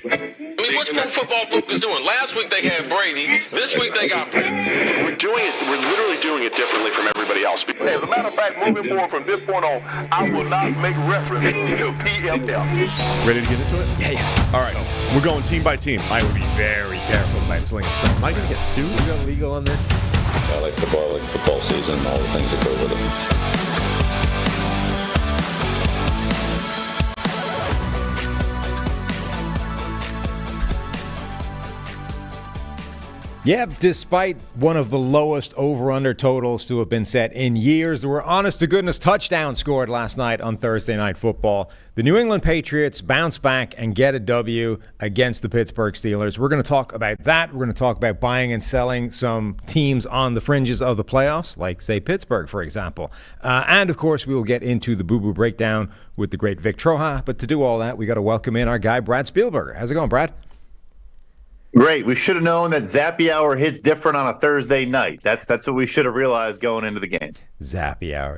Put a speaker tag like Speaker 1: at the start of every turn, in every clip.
Speaker 1: I mean, what's Pro Football Focus doing? Last week they had Brady. This week they got Brady.
Speaker 2: We're literally doing it differently from everybody else.
Speaker 3: As a matter of fact, moving forward from this point on, I will not make reference to PFF.
Speaker 4: Ready to get into it?
Speaker 5: Yeah.
Speaker 4: All right. We're going team by team. I would be very careful about slinging stuff. Am I going to get sued? We got legal on this?
Speaker 6: I like football season, all the things that go with it.
Speaker 5: Yeah, despite one of the lowest over-under totals to have been set in years, there were honest-to-goodness touchdowns scored last night on Thursday Night Football. The New England Patriots bounce back and get a W against the Pittsburgh Steelers. We're going to talk about that. We're going to talk about buying and selling some teams on the fringes of the playoffs, like, say, Pittsburgh, for example. And, of course, we will get into the boo-boo breakdown with the great Vic Troha. But to do all that, we got to welcome in our guy, Brad Spielberger. How's it going, Brad?
Speaker 7: Great. We should have known that Zappy Hour hits different on a Thursday night. That's what we should have realized going into the game.
Speaker 5: Zappy Hour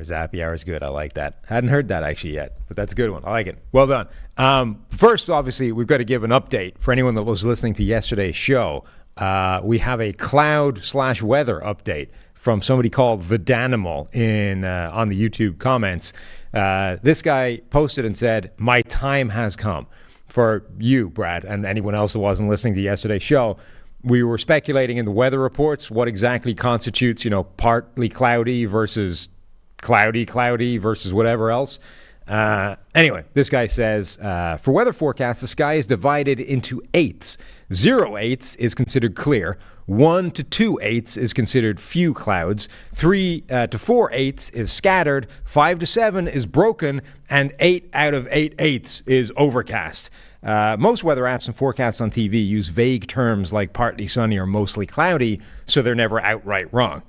Speaker 5: is good. I like that. Hadn't heard that actually yet, but that's a good one. I like it. Well done. First, obviously, we've got to give an update for anyone that was listening to yesterday's show. We have a cloud/weather update from somebody called the Danimal on the YouTube comments. This guy posted and said, "My time has come." For you, Brad, and anyone else that wasn't listening to yesterday's show, we were speculating in the weather reports what exactly constitutes, partly cloudy versus cloudy versus whatever else. Anyway, this guy says, for weather forecasts, the sky is divided into eighths. 0 eighths is considered clear. 1 to 2 eighths is considered few clouds. 3 to 4 eighths is scattered. 5 to 7 is broken. And 8 out of 8 eighths is overcast. Most weather apps and forecasts on TV use vague terms like partly sunny or mostly cloudy, so they're never outright wrong.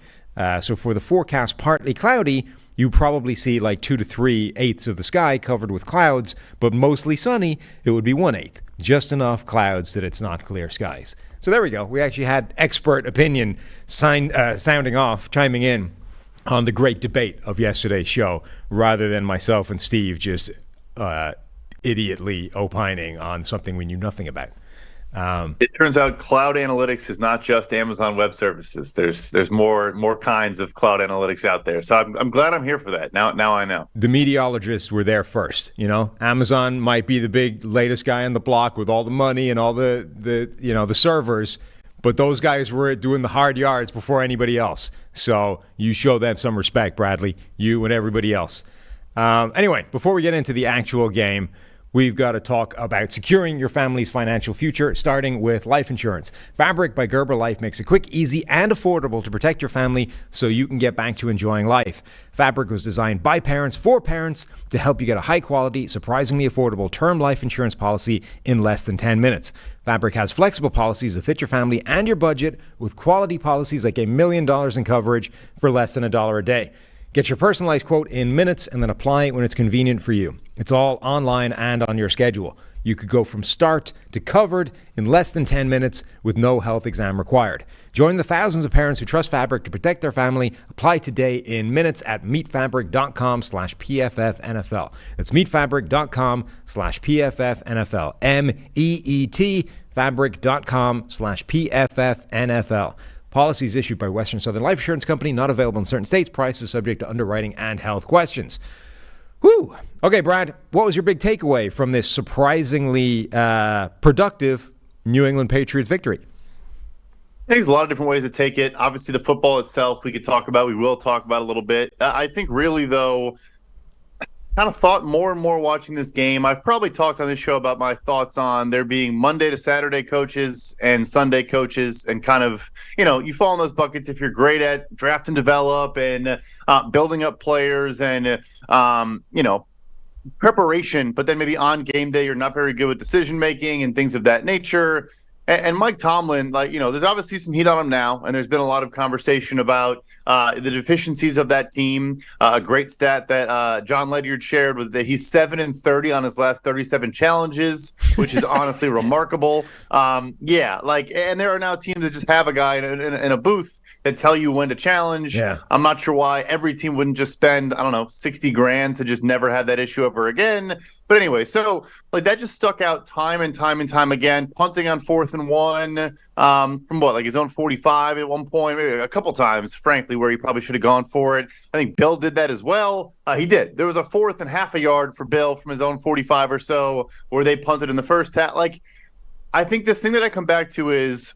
Speaker 5: So for the forecast partly cloudy, you probably see like 2 to 3 eighths of the sky covered with clouds, but mostly sunny, it would be 1/8. Just enough clouds that it's not clear skies. So there we go. We actually had expert opinion sounding off, chiming in on the great debate of yesterday's show, rather than myself and Steve just idiotly opining on something we knew nothing about.
Speaker 7: It turns out cloud analytics is not just Amazon Web Services. There's more kinds of cloud analytics out there. So I'm glad I'm here for that. Now I know.
Speaker 5: The meteorologists were there first. Amazon might be the big latest guy on the block with all the money and all the servers, but those guys were doing the hard yards before anybody else. So you show them some respect, Bradley. You and everybody else. Anyway, before we get into the actual game, we've got to talk about securing your family's financial future, starting with life insurance. Fabric by Gerber Life makes it quick, easy, and affordable to protect your family so you can get back to enjoying life. Fabric was designed by parents for parents to help you get a high-quality, surprisingly affordable term life insurance policy in less than 10 minutes. Fabric has flexible policies that fit your family and your budget with quality policies like $1 million in coverage for less than $1 a day. Get your personalized quote in minutes and then apply it when it's convenient for you. It's all online and on your schedule. You could go from start to covered in less than 10 minutes with no health exam required. Join the thousands of parents who trust Fabric to protect their family. Apply today in minutes at meetfabric.com/PFFNFL. That's meetfabric.com/PFFNFL. MEET fabric.com/PFFNFL. Policies issued by Western Southern Life Insurance Company, not available in certain states. Prices subject to underwriting and health questions. Whew. Okay, Brad, what was your big takeaway from this surprisingly productive New England Patriots victory?
Speaker 7: I think there's a lot of different ways to take it. Obviously, the football itself we will talk about a little bit. I think really, though, kind of thought more and more watching this game. I've probably talked on this show about my thoughts on there being Monday to Saturday coaches and Sunday coaches, and kind of, you fall in those buckets if you're great at draft and develop and building up players and, preparation, but then maybe on game day, you're not very good with decision making and things of that nature. And Mike Tomlin, there's obviously some heat on him now, and there's been a lot of conversation about the deficiencies of that team. A great stat that John Ledyard shared was that he's 7-30 on his last 37 challenges, which is honestly remarkable. And there are now teams that just have a guy in a booth that tell you when to challenge.
Speaker 5: Yeah.
Speaker 7: I'm not sure why every team wouldn't just spend, I don't know, $60,000 to just never have that issue ever again. But anyway, so like that just stuck out time and time and time again. Punting on 4th and 1 from what, like his own 45 at one point, maybe a couple times, frankly, where he probably should have gone for it. I think Bill did that as well. He did. There was a 4th and half a yard for Bill from his own 45 or so where they punted in the first half. Like, I think the thing that I come back to is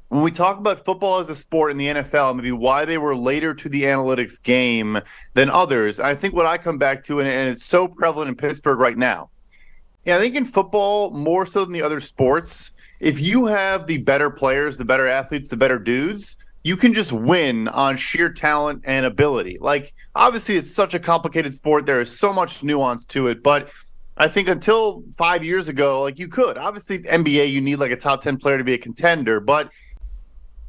Speaker 7: when we talk about football as a sport in the NFL, maybe why they were later to the analytics game than others, I think what I come back to, and it's so prevalent in Pittsburgh right now, I think in football, more so than the other sports, if you have the better players, the better athletes, the better dudes, you can just win on sheer talent and ability. Like, obviously, it's such a complicated sport. There is so much nuance to it, but I think until 5 years ago, like you could. Obviously, NBA, you need like a top 10 player to be a contender, but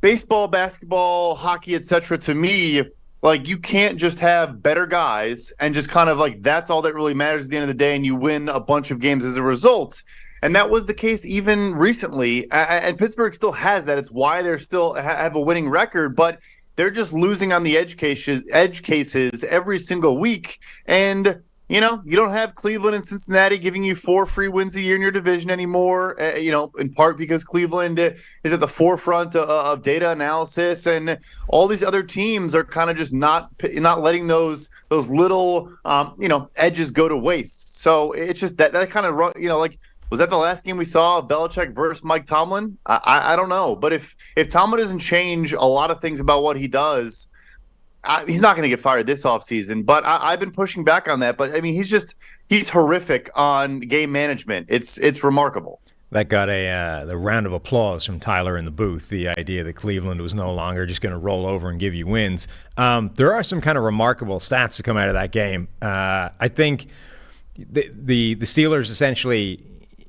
Speaker 7: baseball, basketball, hockey, etc. to me, like you can't just have better guys and just kind of like that's all that really matters at the end of the day and you win a bunch of games as a result. And that was the case even recently. And Pittsburgh still has that. It's why they're still have a winning record, but they're just losing on the edge cases every single week. And you don't have Cleveland and Cincinnati giving you 4 free wins a year in your division anymore, in part because Cleveland is at the forefront of data analysis, and all these other teams are kind of just not letting those little, edges go to waste. So it's just that kind of, like, was that the last game we saw of Belichick versus Mike Tomlin? I don't know. But if Tomlin doesn't change a lot of things about what he does, he's not going to get fired this offseason, but I've been pushing back on that. But I mean, he's horrific on game management. It's remarkable.
Speaker 5: That got the round of applause from Tyler in the booth. The idea that Cleveland was no longer just going to roll over and give you wins. There are some kind of remarkable stats to come out of that game. I think the Steelers essentially,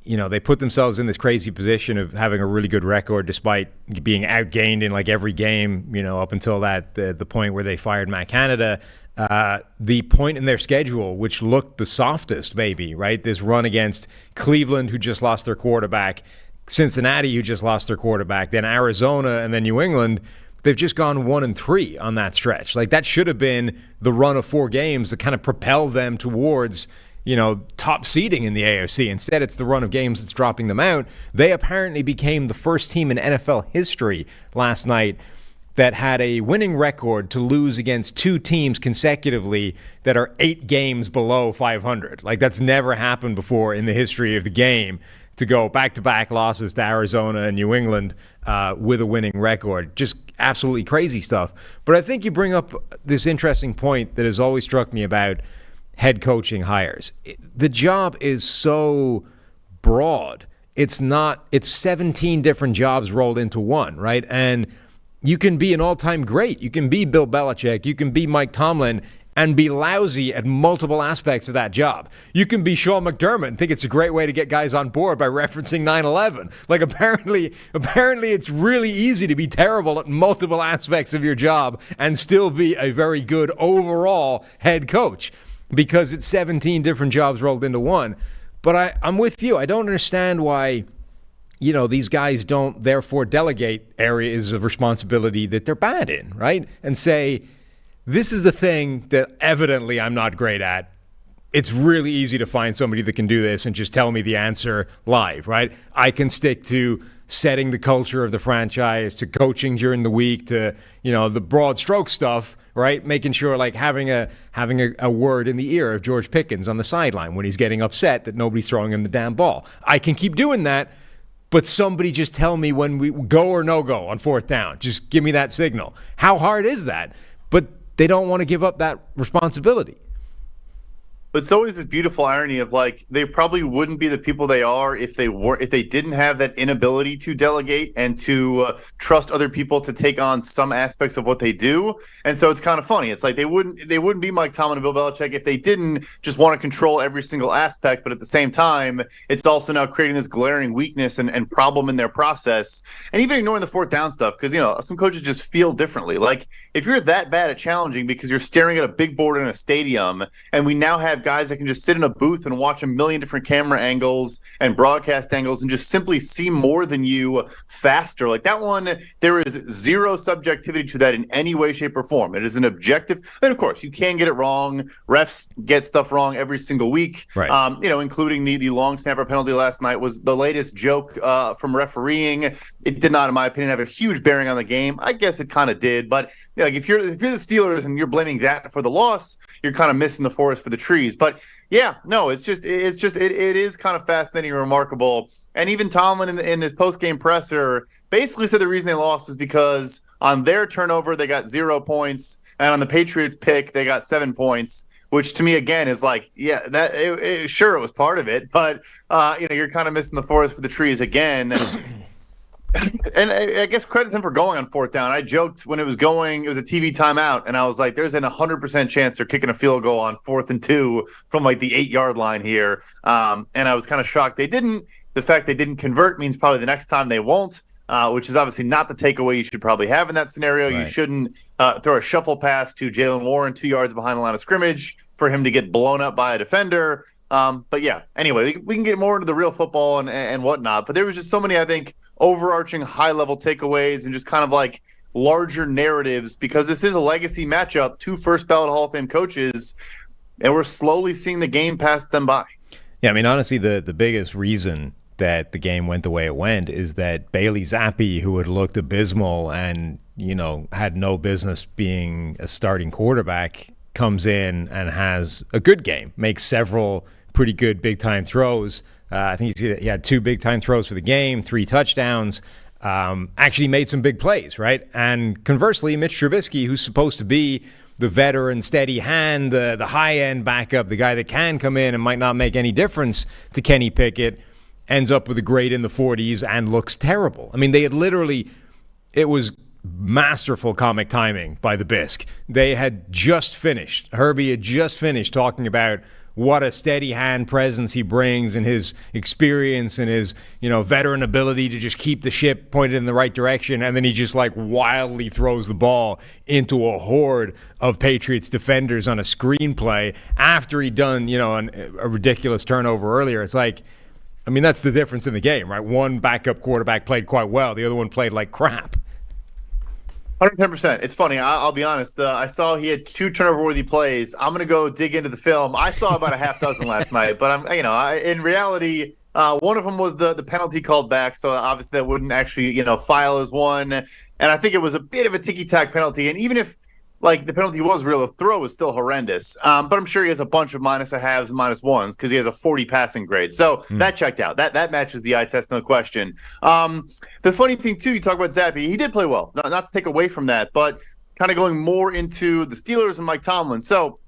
Speaker 5: they put themselves in this crazy position of having a really good record despite being outgained in like every game, up until the point where they fired Matt Canada. The point in their schedule, which looked the softest, maybe, right? This run against Cleveland, who just lost their quarterback, Cincinnati, who just lost their quarterback, then Arizona, and then New England. They've just gone 1-3 on that stretch. Like that should have been the run of 4 games that kind of propelled them towards top seeding in the AFC. Instead, it's the run of games that's dropping them out. They apparently became the first team in NFL history last night that had a winning record to lose against 2 teams consecutively that are 8 games below 500. Like, that's never happened before in the history of the game, to go back-to-back losses to Arizona and New England with a winning record. Just absolutely crazy stuff. But I think you bring up this interesting point that has always struck me about head coaching hires. The job is so broad. It's 17 different jobs rolled into one, right? And you can be an all-time great. You can be Bill Belichick. You can be Mike Tomlin and be lousy at multiple aspects of that job. You can be Sean McDermott and think it's a great way to get guys on board by referencing 9/11. Like apparently it's really easy to be terrible at multiple aspects of your job and still be a very good overall head coach, because it's 17 different jobs rolled into one. But I'm with you. I don't understand why, these guys don't therefore delegate areas of responsibility that they're bad in, right? And say, this is a thing that evidently I'm not great at. It's really easy to find somebody that can do this and just tell me the answer live, right? I can stick to setting the culture of the franchise, to coaching during the week, to, the broad stroke stuff, right? Making sure, like, having a word in the ear of George Pickens on the sideline when he's getting upset that nobody's throwing him the damn ball. I can keep doing that, but somebody just tell me when we go or no go on 4th down. Just give me that signal. How hard is that? But they don't want to give up that responsibility.
Speaker 7: But it's always this beautiful irony of like they probably wouldn't be the people they are if they didn't have that inability to delegate and to trust other people to take on some aspects of what they do. And so it's kind of funny. It's like they wouldn't be Mike Tomlin and Bill Belichick if they didn't just want to control every single aspect. But at the same time, it's also now creating this glaring weakness and problem in their process. And even ignoring the fourth down stuff, because some coaches just feel differently. Like if you're that bad at challenging because you're staring at a big board in a stadium, and we now have guys that can just sit in a booth and watch a million different camera angles and broadcast angles and just simply see more than you faster. Like that one, there is zero subjectivity to that in any way, shape, or form. It is an objective. And of course, you can get it wrong. Refs get stuff wrong every single week. Right. Including the long snapper penalty last night was the latest joke from refereeing. It did not, in my opinion, have a huge bearing on the game. I guess it kind of did, but like if you're the Steelers and you're blaming that for the loss, you're kind of missing the forest for the trees. But yeah, no, it is kind of fascinating and remarkable. And even Tomlin in his post-game presser basically said the reason they lost was because on their turnover they got 0 points, and on the Patriots pick they got 7 points, which to me again is like, yeah, that sure it was part of it, but you're kind of missing the forest for the trees again. And I guess credit him for going on fourth down. I joked when it was a TV timeout, and I was like, there's an 100% chance they're kicking a field goal on 4th and 2 from like the 8-yard line here. And I was kind of shocked they didn't. The fact they didn't convert means probably the next time they won't, which is obviously not the takeaway you should probably have in that scenario. Right. You shouldn't throw a shuffle pass to Jalen Warren 2 yards behind the line of scrimmage for him to get blown up by a defender. But yeah, anyway, we can get more into the real football and whatnot. But there was just so many, I think, overarching high-level takeaways and just kind of like larger narratives, because this is a legacy matchup, 2 first-ballot Hall of Fame coaches, and we're slowly seeing the game pass them by.
Speaker 5: Yeah, I mean, honestly, the biggest reason that the game went the way it went is that Bailey Zappi, who had looked abysmal and, had no business being a starting quarterback, comes in and has a good game, makes several pretty good big-time throws. I think he had 2 big-time throws for the game, 3 touchdowns, actually made some big plays, right? And conversely, Mitch Trubisky, who's supposed to be the veteran, steady hand, the high-end backup, the guy that can come in and might not make any difference to Kenny Pickett, ends up with a grade in the 40s and looks terrible. I mean, it was masterful comic timing by the Bisque. They had just finished, Herbie had just finished talking about what a steady hand presence he brings and his experience and his, veteran ability to just keep the ship pointed in the right direction. And then he just like wildly throws the ball into a horde of Patriots defenders on a screenplay after he'd done, a ridiculous turnover earlier. It's like, I mean, that's the difference in the game, right? One backup quarterback played quite well. The other one played like crap.
Speaker 7: 110%. It's funny. I'll be honest. I saw he had 2 turnover-worthy plays. I'm going to go dig into the film. I saw about a half dozen last night, but in reality, one of them was the penalty called back. So obviously that wouldn't actually, file as one. And I think it was a bit of a ticky-tack penalty. And even if the penalty was real, the throw was still horrendous. But I'm sure he has a bunch of -1/2s and -1s because he has a 40 passing grade. So that checked out. That matches the eye test, no question. The funny thing, too, you talk about Zappi. He did play well. Not to take away from that, but kind of going more into the Steelers and Mike Tomlin. So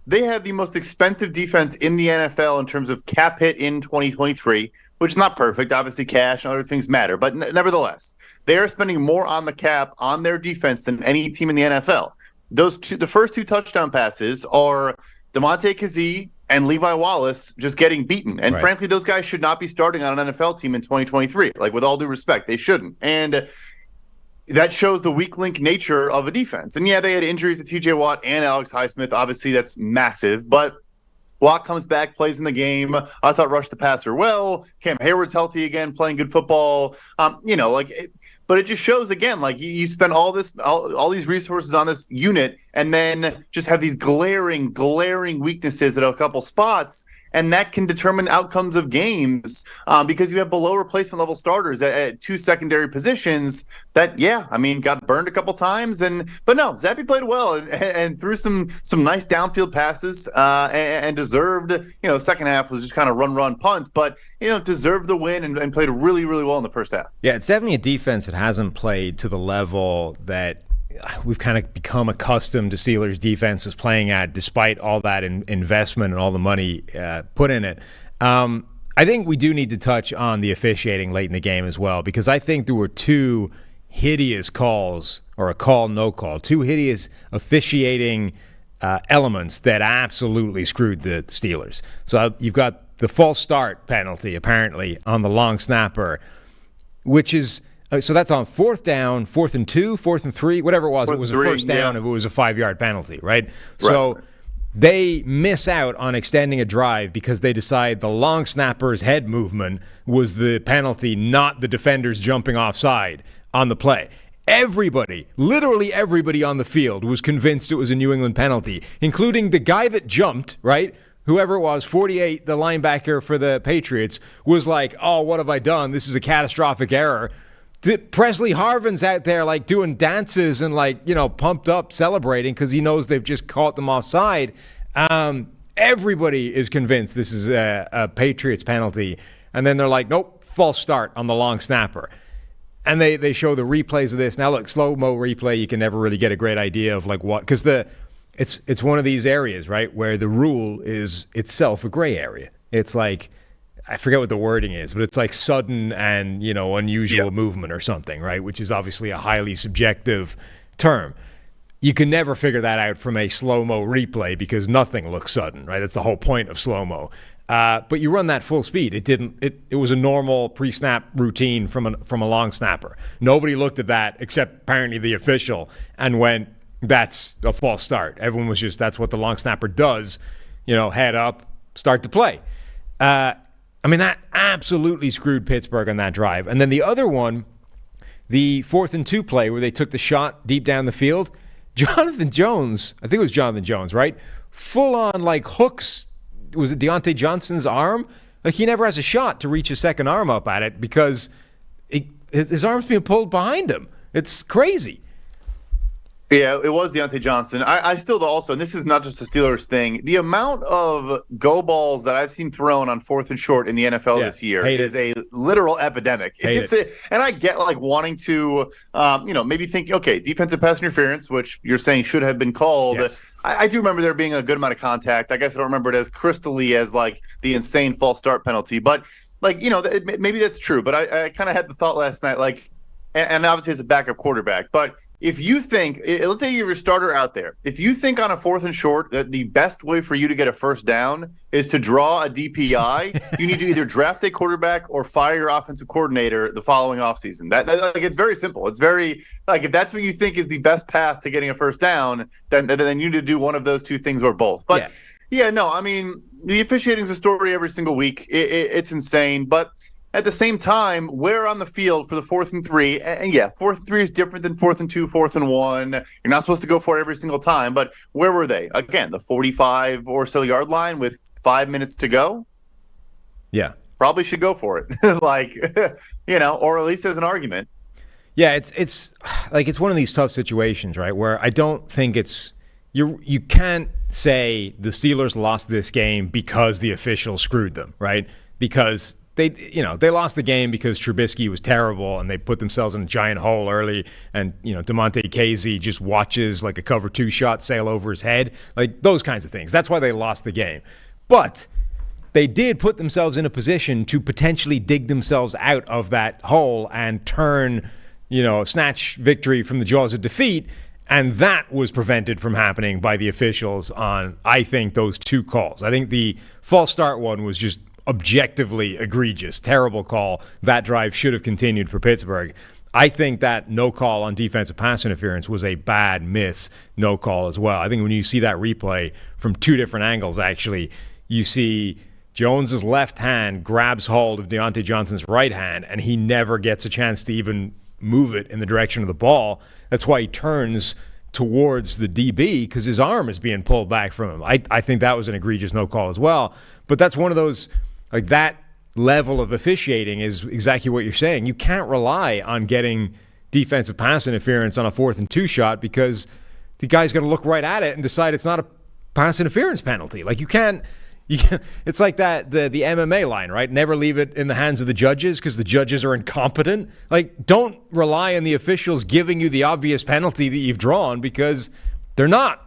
Speaker 7: they have the most expensive defense in the NFL in terms of cap hit in 2023, which is not perfect. Obviously, cash and other things matter. But nevertheless, they are spending more on the cap on their defense than any team in the NFL. The first 2 touchdown passes are DeMonte Kazee and Levi Wallace just getting beaten. And frankly, those guys should not be starting on an NFL team in 2023. Like, with all due respect, they shouldn't. And that shows the weak link nature of a defense. And yeah, they had injuries to TJ Watt and Alex Highsmith. Obviously, that's massive. But Watt comes back, plays in the game. I thought rushed the passer well. Cam Hayward's healthy again, playing good football. But it just shows, again, like you spend all these resources on this unit and then just have these glaring weaknesses at a couple spots. And that can determine outcomes of games because you have below replacement level starters at 2 secondary positions that, got burned a couple times. But no, Zappi played well and threw some nice downfield passes and deserved, second half was just kind of run, punt, but, deserved the win and played really, really well in the first half.
Speaker 5: Yeah, it's definitely a defense that hasn't played to the level that we've kind of become accustomed to Steelers defenses playing at, despite all that investment and all the money put in it. I think we do need to touch on the officiating late in the game as well, because I think there were two hideous calls, or a call, no call, two hideous officiating elements that absolutely screwed the Steelers. So you've got the false start penalty, apparently, on the long snapper, which is, so that's on 4th down, 4th and 2, 4th and 3, whatever it was. It was a first down if it was a 5-yard penalty, right? So they miss out on extending a drive because they decide the long snapper's head movement was the penalty, not the defenders jumping offside on the play. Everybody, literally everybody on the field was convinced it was a New England penalty, including the guy that jumped, right? Whoever it was, 48, the linebacker for the Patriots, was like, oh, what have I done? This is a catastrophic error. Presley Harvin's out there like doing dances and like, pumped up, celebrating because he knows they've just caught them offside. Everybody is convinced this is a Patriots penalty. And then they're like, nope, false start on the long snapper. And they show the replays of this. Now, look, slow-mo replay, you can never really get a great idea of like what, because it's one of these areas, right, where the rule is itself a gray area. It's like, I forget what the wording is, but it's like sudden and, unusual movement or something, right? Which is obviously a highly subjective term. You can never figure that out from a slow-mo replay because nothing looks sudden, right? That's the whole point of slow-mo. But you run that full speed. It was a normal pre-snap routine from a long snapper. Nobody looked at that except apparently the official and went, that's a false start. Everyone was just, that's what the long snapper does, head up, start to play. That absolutely screwed Pittsburgh on that drive. And then the other one, the 4th and 2 play where they took the shot deep down the field, Jonathan Jones, I think it was Jonathan Jones, right? Full on like hooks, was it Deontay Johnson's arm? Like he never has a shot to reach his second arm up at it because his arm's being pulled behind him. It's crazy.
Speaker 7: Yeah, it was Deontay Johnson. I still also, and this is not just a Steelers thing, the amount of go balls that I've seen thrown on 4th and short in the NFL this year is a literal epidemic. And I get like wanting to, maybe think, okay, defensive pass interference, which you're saying should have been called. Yes. I do remember there being a good amount of contact. I guess I don't remember it as crystally as like the insane false start penalty. But like, maybe that's true. But I kind of had the thought last night, like, and obviously as a backup quarterback, but if you think, let's say you're a starter out there, if you think on a 4th and short that the best way for you to get a first down is to draw a DPI, you need to either draft a quarterback or fire your offensive coordinator the following offseason. That like, it's very simple. It's very, like, if that's what you think is the best path to getting a first down, then you need to do one of those two things or both. But the officiating is a story every single week. It's insane. But at the same time, we're on the field for the 4th and 3. And 4th and 3 is different than 4th and 2, 4th and 1. You're not supposed to go for it every single time. But where were they? Again, the 45 or so yard line with 5 minutes to go?
Speaker 5: Yeah.
Speaker 7: Probably should go for it. Or at least as an argument.
Speaker 5: Yeah, it's like it's one of these tough situations, right, where I don't think it's you can't say the Steelers lost this game because the officials screwed them, right? Because they lost the game because Trubisky was terrible and they put themselves in a giant hole early, and DeMonte Casey just watches like a cover 2 shot sail over his head, like those kinds of things. That's why they lost the game. But they did put themselves in a position to potentially dig themselves out of that hole and turn, snatch victory from the jaws of defeat. And that was prevented from happening by the officials on, I think, those 2 calls. I think the false start one was just objectively egregious, terrible call. That drive should have continued for Pittsburgh. I think that no call on defensive pass interference was a bad miss, no call as well. I think when you see that replay from 2 different angles, actually, you see Jones's left hand grabs hold of Deontay Johnson's right hand, and he never gets a chance to even move it in the direction of the ball. That's why he turns towards the DB because his arm is being pulled back from him. I think that was an egregious no call as well. But that's one of those, like, that level of officiating is exactly what you're saying. You can't rely on getting defensive pass interference on a 4th and 2 shot because the guy's going to look right at it and decide it's not a pass interference penalty. Like, you can't It's like that the MMA line, right? Never leave it in the hands of the judges because the judges are incompetent. Like, don't rely on the officials giving you the obvious penalty that you've drawn because they're not.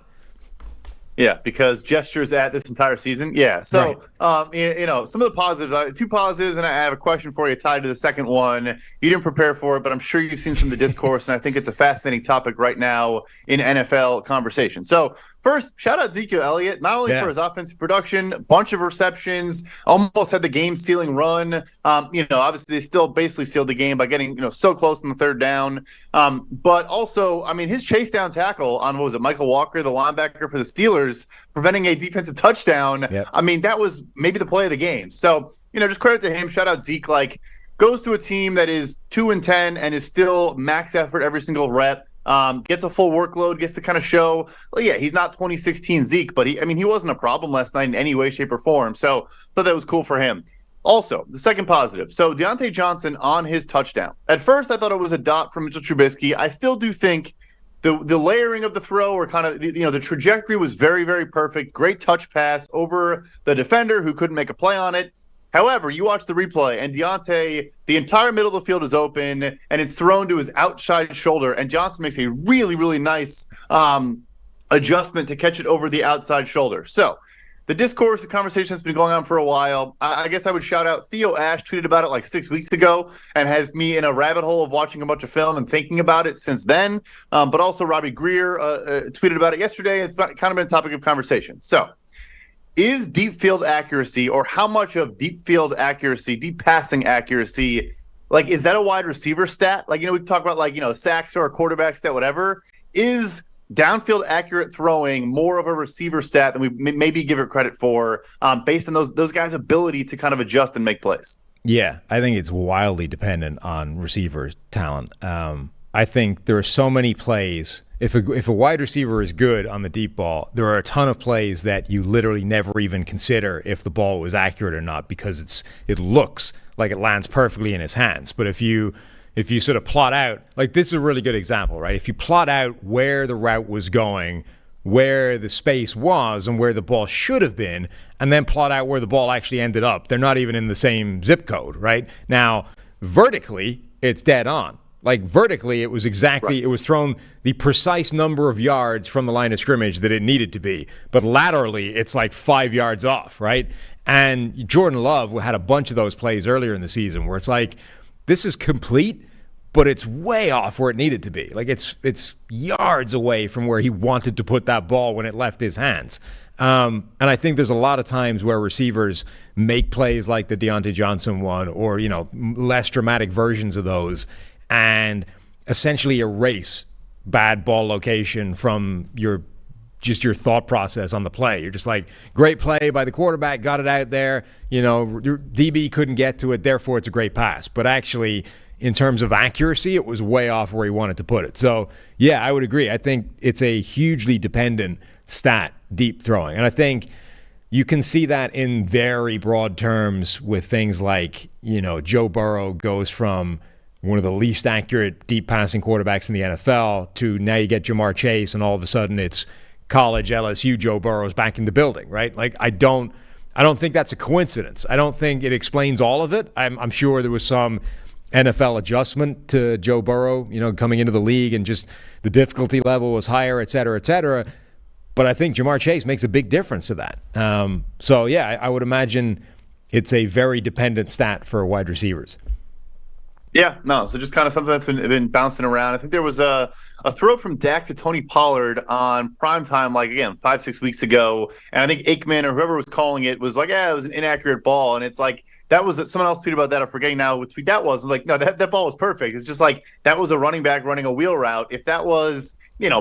Speaker 7: Yeah, because gestures at this entire season. Yeah. So,
Speaker 5: Right.
Speaker 7: some of the positives, two positives, and I have a question for you tied to the second one. You didn't prepare for it, but I'm sure you've seen some of the discourse, and I think it's a fascinating topic right now in NFL conversation. So, first, shout out Ezekiel Elliott, not only for his offensive production, bunch of receptions, almost had the game-sealing run. Obviously they still basically sealed the game by getting so close on the third down. But also, I mean, his chase down tackle on Michael Walker, the linebacker for the Steelers, preventing a defensive touchdown.
Speaker 5: Yep.
Speaker 7: I mean, that was maybe the play of the game. So just credit to him. Shout out Zeke. Like, goes to a team that is 2-10 and is still max effort every single rep. Gets a full workload, gets to kind of show, well, yeah, he's not 2016 Zeke, but he wasn't a problem last night in any way, shape, or form. So thought that was cool for him. Also, the second positive. So Deontay Johnson on his touchdown. At first, I thought it was a dot from Mitchell Trubisky. I still do think the layering of the throw, or kind of the trajectory was very, very perfect. Great touch pass over the defender who couldn't make a play on it. However, you watch the replay, and Deontay, the entire middle of the field is open, and it's thrown to his outside shoulder, and Johnson makes a really, really nice adjustment to catch it over the outside shoulder. So the discourse, the conversation has been going on for a while. I guess I would shout out Theo Ash tweeted about it like 6 weeks ago and has me in a rabbit hole of watching a bunch of film and thinking about it since then. But also Robbie Greer tweeted about it yesterday. It's kind of been a topic of conversation. So, is deep field accuracy, or how much of deep field accuracy, deep passing accuracy, like, is that a wide receiver stat? Like, we talk about sacks or a quarterback stat, whatever. Is downfield accurate throwing more of a receiver stat than we maybe give it credit for, based on those guys' ability to kind of adjust and make plays?
Speaker 5: Yeah, I think it's wildly dependent on receiver talent. I think there are so many plays. If a wide receiver is good on the deep ball, there are a ton of plays that you literally never even consider if the ball was accurate or not, because it looks like it lands perfectly in his hands. But if you sort of plot out, like, this is a really good example, right? If you plot out where the route was going, where the space was, and where the ball should have been, and then plot out where the ball actually ended up, they're not even in the same zip code, right? Now, vertically, it's dead on. Like, vertically, it was exactly, right. It was thrown the precise number of yards from the line of scrimmage that it needed to be. But laterally, it's like 5 yards off, right? And Jordan Love had a bunch of those plays earlier in the season where it's like, this is complete, but it's way off where it needed to be. Like, it's yards away from where he wanted to put that ball when it left his hands. And I think there's a lot of times where receivers make plays like the Deontay Johnson one, or, less dramatic versions of those, and essentially erase bad ball location from your thought process on the play. You're just like, great play by the quarterback, got it out there, your DB couldn't get to it, therefore it's a great pass. But actually, in terms of accuracy, it was way off where he wanted to put it. So, yeah, I would agree. I think it's a hugely dependent stat, deep throwing. And I think you can see that in very broad terms with things like, Joe Burrow goes from one of the least accurate deep passing quarterbacks in the NFL to now you get Jamar Chase, and all of a sudden it's college LSU Joe Burrow's back in the building, right? Like, I don't think that's a coincidence. I don't think it explains all of it. I'm sure there was some NFL adjustment to Joe Burrow, coming into the league, and just the difficulty level was higher, et cetera, et cetera. But I think Jamar Chase makes a big difference to that. So, yeah, I would imagine it's a very dependent stat for wide receivers.
Speaker 7: Yeah, no. So just kind of something that's been bouncing around. I think there was a throw from Dak to Tony Pollard on primetime, 5-6 weeks ago. And I think Aikman or whoever was calling it was like, it was an inaccurate ball. And it's like, that was someone else tweeted about that. I'm forgetting now what tweet that was. I'm like, no, that ball was perfect. It's just like, that was a running back running a wheel route. If that was,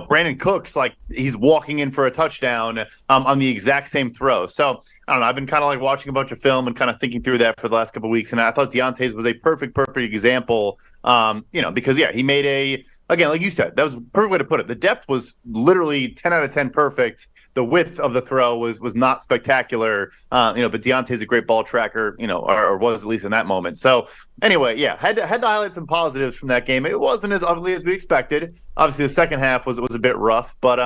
Speaker 7: Brandon Cooks, like, he's walking in for a touchdown on the exact same throw. So I don't know. I've been kind of watching a bunch of film and kind of thinking through that for the last couple of weeks. And I thought Deontay's was a perfect example, because, he made again, like you said, that was a perfect way to put it. The depth was literally 10 out of 10 perfect. The width of the throw was not spectacular, but Deontay's a great ball tracker, or was at least in that moment. So anyway, yeah, had to highlight some positives from that game. It wasn't as ugly as we expected. Obviously, the second half was a bit rough, but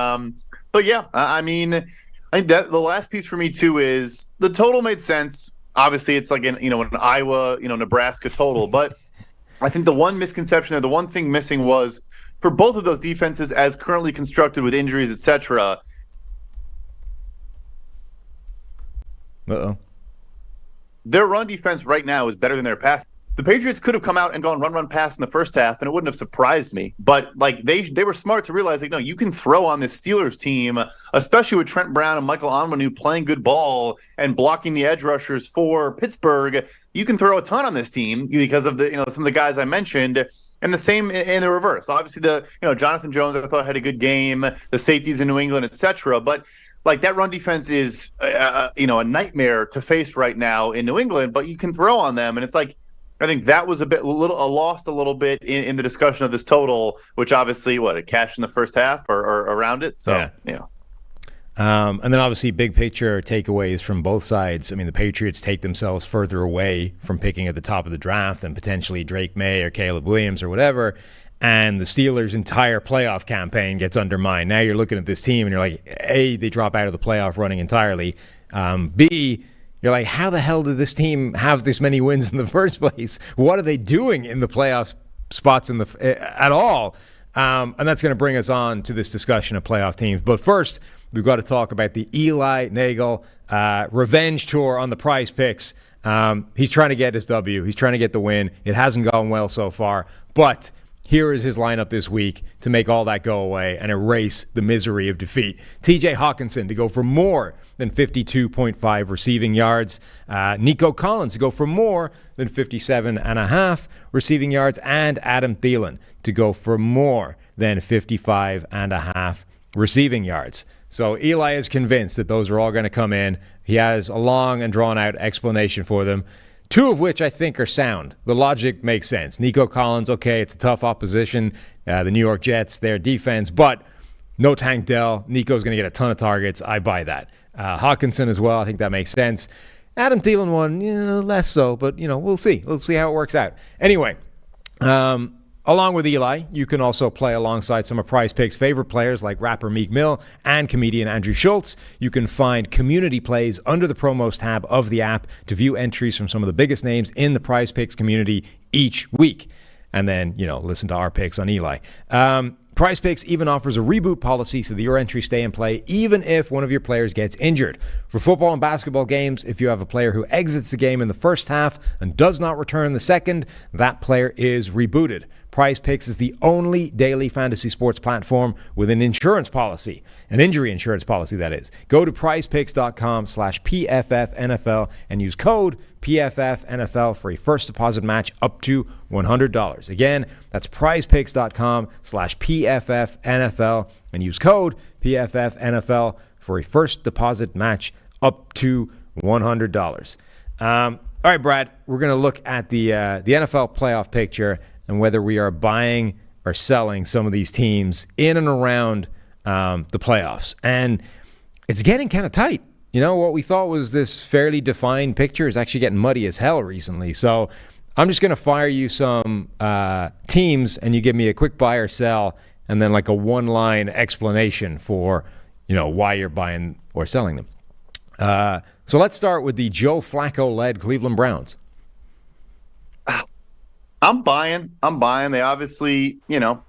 Speaker 7: yeah, I mean, I think that the last piece for me too is the total made sense. Obviously, it's like an Iowa, Nebraska total, but I think the one misconception or the one thing missing was for both of those defenses as currently constructed with injuries, etc.
Speaker 5: Uh-oh.
Speaker 7: Their run defense right now is better than their pass. The Patriots could have come out and gone run pass in the first half, and it wouldn't have surprised me. But like they were smart to realize, like, no, you can throw on this Steelers team, especially with Trent Brown and Michael Onwenu playing good ball and blocking the edge rushers for Pittsburgh. You can throw a ton on this team because of the some of the guys I mentioned, and the same in the reverse. Obviously, Jonathan Jones I thought had a good game, the safeties in New England, etc. But like that run defense is a nightmare to face right now in New England. But you can throw on them, and it's like. I think that was lost a little bit in the discussion of this total, which obviously it cashed in the first half or around it. So yeah.
Speaker 5: And then obviously big picture takeaways from both sides. I mean, the Patriots take themselves further away from picking at the top of the draft and potentially Drake May or Caleb Williams or whatever. And the Steelers' entire playoff campaign gets undermined. Now you're looking at this team and you're like, A, they drop out of the playoff running entirely. B, you're like, how the hell did this team have this many wins in the first place? What are they doing in the playoff spots at all? And that's going to bring us on to this discussion of playoff teams. But first, we've got to talk about the Eli Nagel revenge tour on the Prize Picks. He's trying to get his W. He's trying to get the win. It hasn't gone well so far. But here is his lineup this week to make all that go away and erase the misery of defeat. TJ Hawkinson to go for more than 52.5 receiving yards. Nico Collins to go for more than 57.5 receiving yards. And Adam Thielen to go for more than 55.5 receiving yards. So Eli is convinced that those are all going to come in. He has a long and drawn-out explanation for them. Two of which I think are sound. The logic makes sense. Nico Collins, okay, it's a tough opposition. The New York Jets, their defense, but no Tank Dell. Nico's going to get a ton of targets. I buy that. Hawkinson as well, I think that makes sense. Adam Thielen one, less so, but, we'll see. We'll see how it works out. Anyway, along with Eli, you can also play alongside some of Prize Picks' favorite players like rapper Meek Mill and comedian Andrew Schultz. You can find community plays under the promos tab of the app to view entries from some of the biggest names in the Prize Picks community each week. And then, listen to our picks on Eli. Prize Picks even offers a reboot policy so that your entries stay in play even if one of your players gets injured. For football and basketball games, if you have a player who exits the game in the first half and does not return in the second, that player is rebooted. Prize Picks is the only daily fantasy sports platform with an insurance policy, an injury insurance policy, that is. Go to prizepicks.com/PFFNFL and use code PFFNFL for a first deposit match up to $100. Again, that's prizepicks.com/PFFNFL and use code PFFNFL for a first deposit match up to $100. All right, Brad, we're going to look at the NFL playoff picture and whether we are buying or selling some of these teams in and around the playoffs. And it's getting kind of tight. What we thought was this fairly defined picture is actually getting muddy as hell recently. So I'm just going to fire you some teams, and you give me a quick buy or sell, and then like a one-line explanation for, why you're buying or selling them. So let's start with the Joe Flacco-led Cleveland Browns.
Speaker 7: I'm buying. They obviously,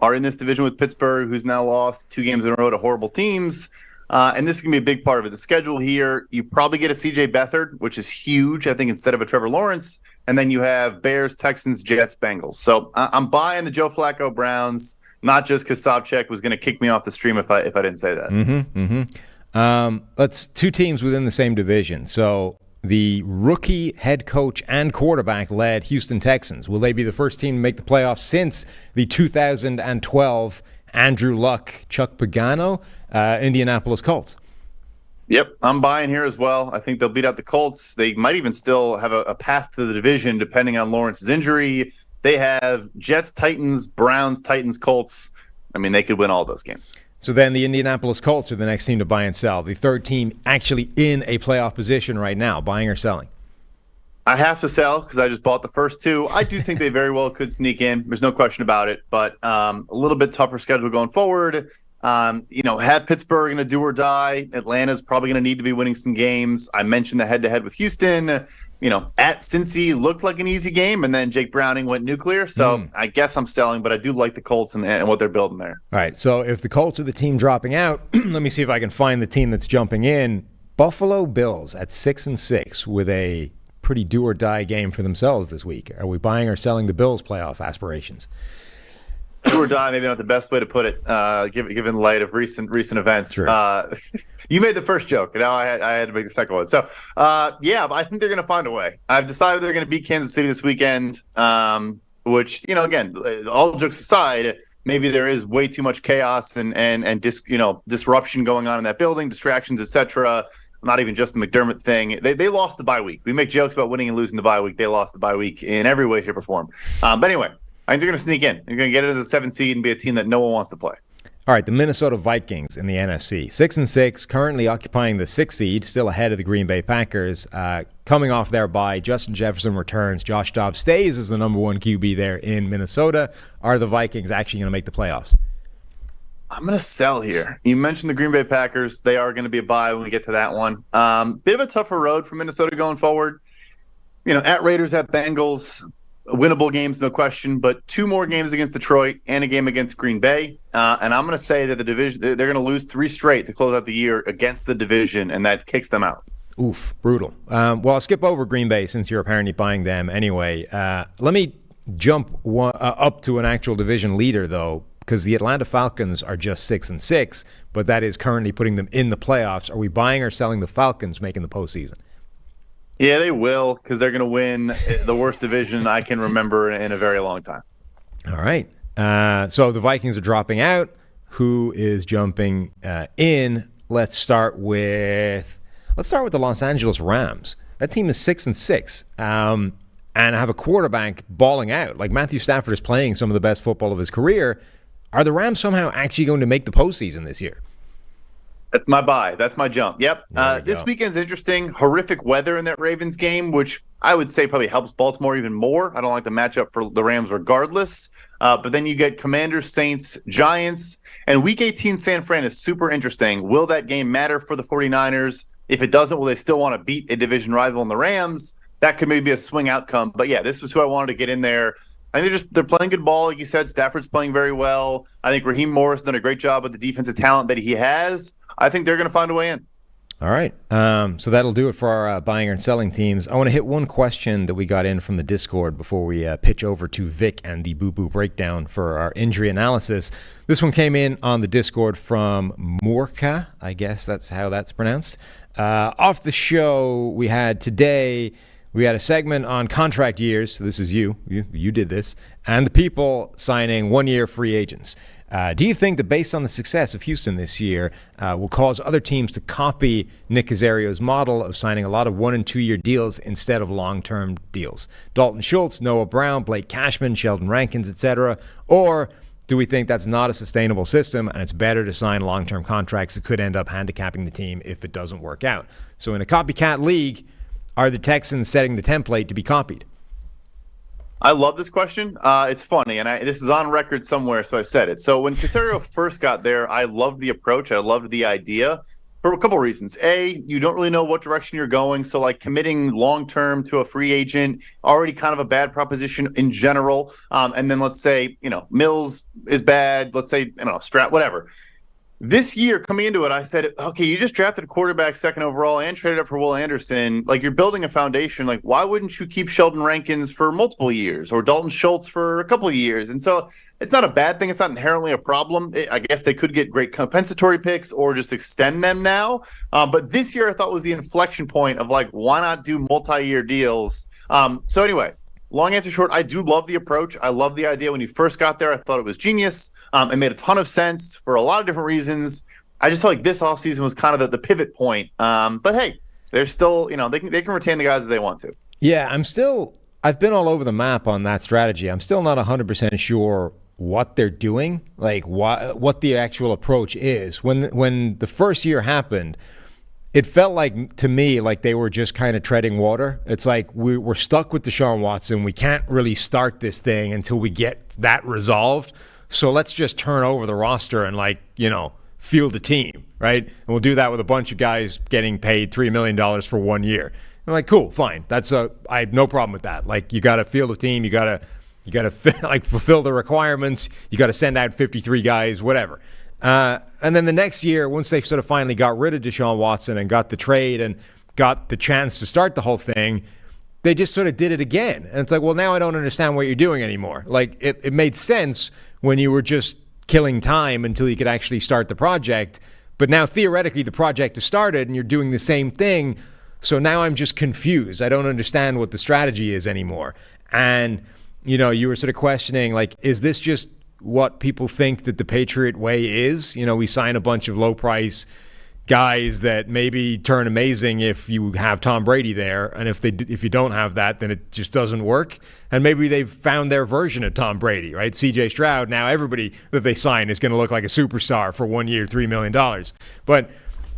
Speaker 7: are in this division with Pittsburgh, who's now lost 2 games in a row to horrible teams. And this is going to be a big part of it. The schedule here, you probably get a C.J. Beathard, which is huge, I think, instead of a Trevor Lawrence. And then you have Bears, Texans, Jets, Bengals. So I'm buying the Joe Flacco Browns, not just because Sobchak was going to kick me off the stream if I didn't say that.
Speaker 5: Let's 2 teams within the same division. So the rookie head coach and quarterback led Houston Texans. Will they be the first team to make the playoffs since the 2012 Andrew Luck, Chuck Pagano, Indianapolis Colts?
Speaker 7: Yep, I'm buying here as well. I think they'll beat out the Colts. They might even still have a path to the division depending on Lawrence's injury. They have Jets, Titans, Browns, Titans, Colts. I mean, they could win all those games.
Speaker 5: So then the Indianapolis Colts are the next team to buy and sell. The third team actually in a playoff position right now, buying or selling.
Speaker 7: I have to sell because I just bought the first 2. I do think they very well could sneak in. There's no question about it. But a little bit tougher schedule going forward. Had Pittsburgh in a do or die, Atlanta's probably going to need to be winning some games. I mentioned the head-to-head with Houston. At Cincy looked like an easy game, and then Jake Browning went nuclear. So I guess I'm selling, but I do like the Colts and what they're building there.
Speaker 5: All right, so if the Colts are the team dropping out, let me see if I can find the team that's jumping in. Buffalo Bills at 6-6 with a pretty do-or-die game for themselves this week. Are we buying or selling the Bills' playoff aspirations?
Speaker 7: Do or die, maybe not the best way to put it, given light of recent events.
Speaker 5: Sure.
Speaker 7: You made the first joke, and now I had to make the second one. So, but I think they're going to find a way. I've decided they're going to beat Kansas City this weekend, which, again, all jokes aside, maybe there is way too much chaos and disruption going on in that building, distractions, etc. Not even just the McDermott thing. They lost the bye week. We make jokes about winning and losing the bye week. They lost the bye week in every way, shape, or form. But anyway, I think they're going to sneak in. They're going to get it as a 7 seed and be a team that no one wants to play.
Speaker 5: All right, the Minnesota Vikings in the NFC, 6-6, currently occupying the 6th seed, still ahead of the Green Bay Packers. Coming off their bye, Justin Jefferson returns. Josh Dobbs stays as the number 1 QB there in Minnesota. Are the Vikings actually going to make the playoffs?
Speaker 7: I'm going to sell here. You mentioned the Green Bay Packers. They are going to be a bye when we get to that one. Bit of a tougher road for Minnesota going forward. At Raiders, at Bengals, winnable games, no question, but 2 more games against Detroit and a game against Green Bay. And I'm going to say that the division, they're going to lose 3 straight to close out the year against the division, and that kicks them out.
Speaker 5: Oof, brutal. Well, I'll skip over Green Bay since you're apparently buying them anyway. Let me jump up to an actual division leader, though, because the Atlanta Falcons are just 6-6, but that is currently putting them in the playoffs. Are we buying or selling the Falcons making the postseason?
Speaker 7: Yeah, they will, because they're going to win the worst division I can remember in a very long time.
Speaker 5: All right. So the Vikings are dropping out. Who is jumping in? Let's start with the Los Angeles Rams. That team is 6-6, and have a quarterback balling out. Like Matthew Stafford is playing some of the best football of his career. Are the Rams somehow actually going to make the postseason this year?
Speaker 7: That's my buy. That's my jump. Yep. This weekend's interesting. Horrific weather in that Ravens game, which I would say probably helps Baltimore even more. I don't like the matchup for the Rams regardless. But then you get Commanders, Saints, Giants, and Week 18 San Fran is super interesting. Will that game matter for the 49ers? If it doesn't, will they still want to beat a division rival in the Rams? That could maybe be a swing outcome. But yeah, this was who I wanted to get in there. I think they're playing good ball, like you said. Stafford's playing very well. I think Raheem Morris done a great job with the defensive talent that he has. I think they're going to find a way in.
Speaker 5: All right. So that'll do it for our buying and selling teams. I want to hit one question that we got in from the Discord before we pitch over to Vic and the Boo Boo Breakdown for our injury analysis. This one came in on the Discord from Morka. I guess that's how that's pronounced. Off the show we had today, we had a segment on contract years. So this is you did this. And the people signing 1-year free agents. Do you think that based on the success of Houston this year will cause other teams to copy Nick Casario's model of signing a lot of 1- and 2-year deals instead of long-term deals? Dalton Schultz, Noah Brown, Blake Cashman, Sheldon Rankins, etc. Or do we think that's not a sustainable system and it's better to sign long-term contracts that could end up handicapping the team if it doesn't work out? So in a copycat league, are the Texans setting the template to be copied?
Speaker 7: I love this question. It's funny, and this is on record somewhere, so I said it. So when Caserio first got there, I loved the approach. I loved the idea for a couple of reasons. A, you don't really know what direction you're going, so like committing long-term to a free agent, already kind of a bad proposition in general. And then let's say, Mills is bad. Let's say, Stroud, whatever. This year, coming into it, I said, okay, you just drafted a quarterback 2nd overall and traded up for Will Anderson. Like, you're building a foundation. Like, why wouldn't you keep Sheldon Rankins for multiple years or Dalton Schultz for a couple of years? And so it's not a bad thing. It's not inherently a problem. I guess they could get great compensatory picks or just extend them now. But this year, I thought was the inflection point of, like, why not do multi-year deals? So anyway, long answer short, I do love the approach. I love the idea. When you first got there, I thought it was genius. It made a ton of sense for a lot of different reasons. I just felt like this offseason was kind of the pivot point. But hey, they're still, they can retain the guys if they want to.
Speaker 5: Yeah, I've been all over the map on that strategy. I'm still not 100% sure what they're doing, like what the actual approach is. When the first year happened, it felt like, to me, like they were just kind of treading water. It's like we're stuck with Deshaun Watson. We can't really start this thing until we get that resolved. so let's just turn over the roster and field a team, right? And we'll do that with a bunch of guys getting paid $3 million for 1 year. I'm like, cool, fine. I have no problem with that. Like, you got to field a team. You got to fulfill the requirements. You got to send out 53 guys, whatever. And then the next year, once they sort of finally got rid of Deshaun Watson and got the trade and got the chance to start the whole thing, they just sort of did it again. And it's like, well, now I don't understand what you're doing anymore. Like, it made sense when you were just killing time until you could actually start the project. But now, theoretically, the project has started and you're doing the same thing. So now I'm just confused. I don't understand what the strategy is anymore. And, you were sort of questioning, like, is this just what people think that the Patriot way is? We sign a bunch of low-price guys that maybe turn amazing if you have Tom Brady there, and if you don't have that, then it just doesn't work. And maybe they've found their version of Tom Brady, right? CJ Stroud, now everybody that they sign is going to look like a superstar for 1 year, $3 million. But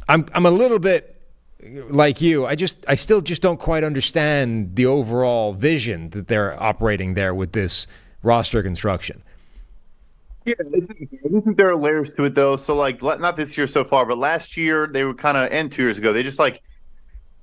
Speaker 5: I'm a little bit like you. I still just don't quite understand the overall vision that they're operating there with this roster construction.
Speaker 7: Yeah, I think there are layers to it, though. So, not this year so far, but last year, they were and 2 years ago, they just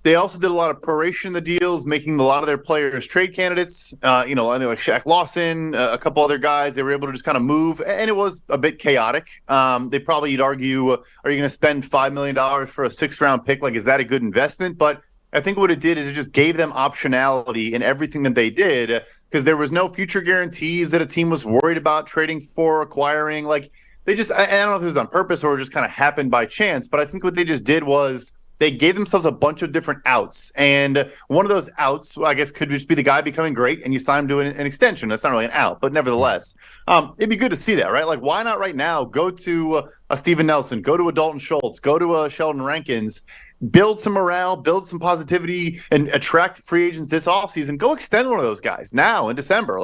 Speaker 7: they also did a lot of proration in the deals, making a lot of their players trade candidates. I think like Shaq Lawson, a couple other guys, they were able to just kind of move, and it was a bit chaotic. They probably, you'd argue, are you going to spend $5 million for a 6th-round pick? Like, is that a good investment? But I think what it did is it just gave them optionality in everything that they did, because there was no future guarantees that a team was worried about trading for, acquiring. Like, they just, I don't know if it was on purpose or it just kind of happened by chance, but I think what they just did was they gave themselves a bunch of different outs. And one of those outs, I guess, could just be the guy becoming great and you sign him to an extension. That's not really an out, but nevertheless, it'd be good to see that, right? Like, why not right now go to a Steven Nelson, go to a Dalton Schultz, go to a Sheldon Rankins, build some morale, build some positivity, and attract free agents this offseason. Go extend one of those guys now in December.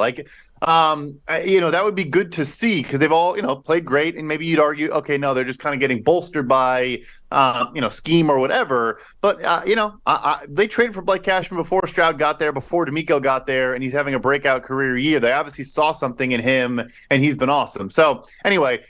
Speaker 7: That would be good to see, because they've all, played great. And maybe you'd argue, okay, no, they're just kind of getting bolstered by, scheme or whatever. But, they traded for Blake Cashman before Stroud got there, before D'Amico got there, and he's having a breakout career year. They obviously saw something in him, and he's been awesome. So anyway,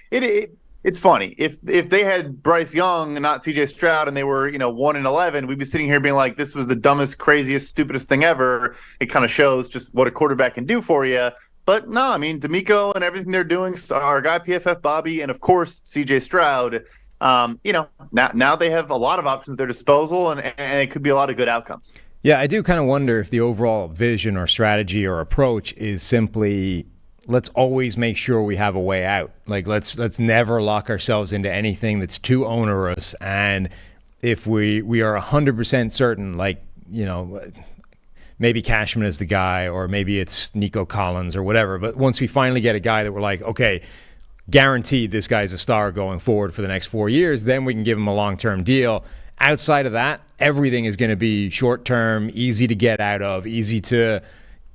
Speaker 7: it's funny. If they had Bryce Young and not CJ Stroud and they were, 1-11, we'd be sitting here being like, this was the dumbest, craziest, stupidest thing ever. It kind of shows just what a quarterback can do for you. But no, I mean, D'Amico and everything they're doing, our guy PFF Bobby, and of course CJ Stroud, now they have a lot of options at their disposal, and it could be a lot of good outcomes.
Speaker 5: Yeah, I do kind of wonder if the overall vision or strategy or approach is simply, let's always make sure we have a way out. Like, let's never lock ourselves into anything that's too onerous. And if we are 100% certain, maybe Cashman is the guy, or maybe it's Nico Collins or whatever. But once we finally get a guy that we're like, okay, guaranteed this guy's a star going forward for the next 4 years, then we can give him a long-term deal. Outside of that, everything is going to be short-term, easy to get out of, easy to